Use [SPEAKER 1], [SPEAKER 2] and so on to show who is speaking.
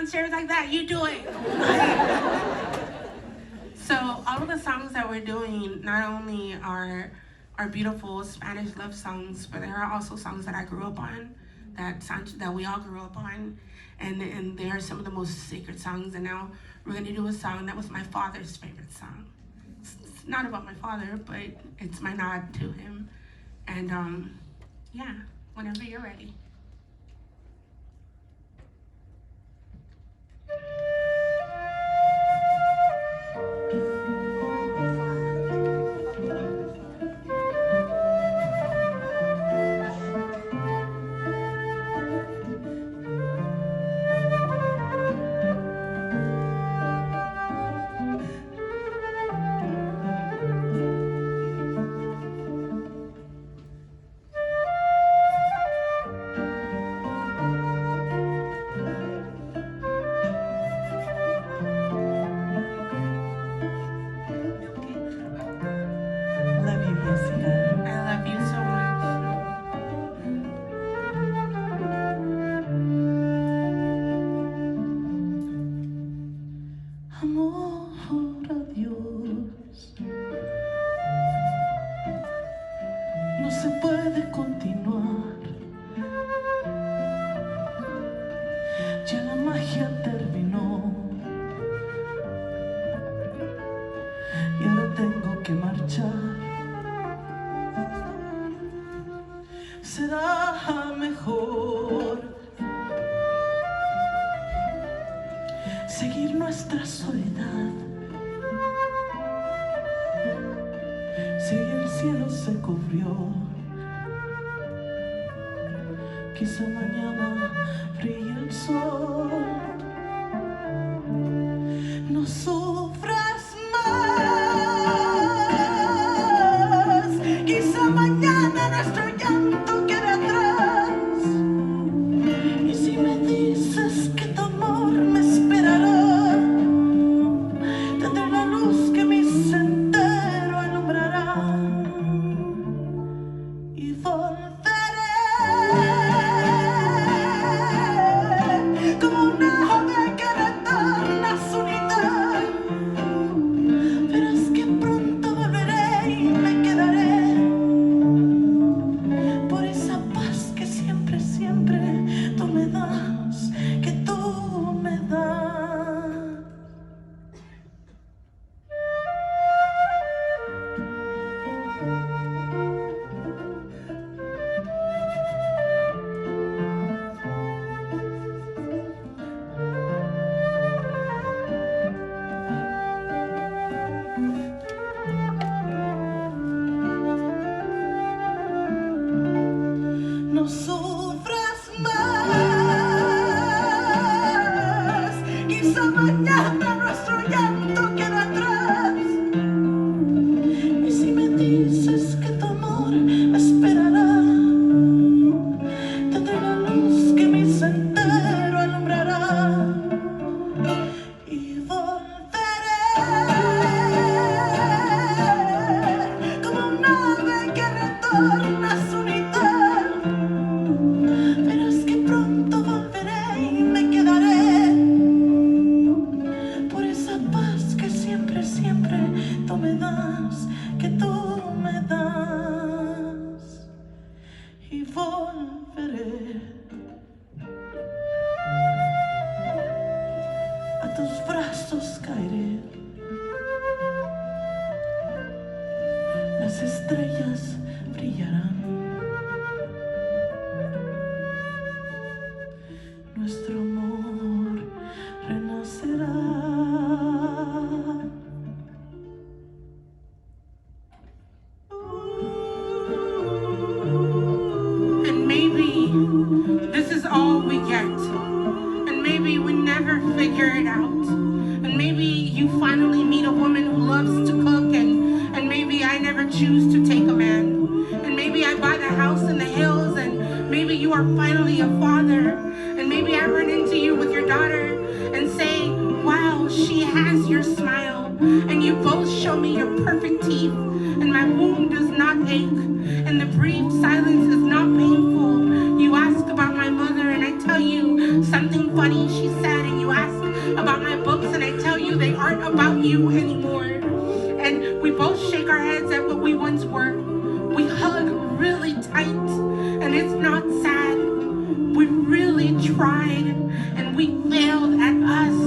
[SPEAKER 1] downstairs like that. You do it. So all of the songs that we're doing not only are beautiful Spanish love songs, but there are also songs that I grew up on, that we all grew up on, and they are some of the most sacred songs. And now we're gonna do a song that was my father's favorite song. It's not about my father, but it's my nod to him. And yeah, whenever you're ready.
[SPEAKER 2] Será mejor seguir nuestra soledad. Si el cielo se cubrió, quizá mañana brille el sol. No sufras más, quizá mañana nuestro llanto quede atrás. Y si me dices que tu amor me esperará, tendré la luz que mi sendero alumbrará. Y volveré como una ave que retorna a su unidad. Verás que pronto volveré y me quedaré por esa paz que siempre, siempre tú me das, que tú me das. No sufras más, quizá mañana nuestro llanto queda atrás. Y si me dices que tu amor me esperará, tendré la luz que mi sendero alumbrará. Y volveré como un ave que retorna a su unidad. Verás que pronto volveré y me quedaré por esa paz que siempre, siempre tú me das, que tú me das. Y volveré a tus brazos, caeré. Las estrellas brillarán. Nuestro amor renacerá.
[SPEAKER 1] And maybe this is all we get. And maybe we never figure it out. And maybe you finally meet a woman who loves to cook, and maybe I never choose to take a man. And maybe I buy the house in the hills, and maybe you are finally a father. And maybe I run into you with your daughter and say, wow, she has your smile. And you both show me your perfect teeth, and my womb does not ache, and the brief silence is not painful. You ask about my mother, and I tell you something funny she really sad and you ask about my books and I tell you they aren't about you anymore. And we both shake our heads at what we once were. We hug really tight and it's not sad. We really tried and we failed at us.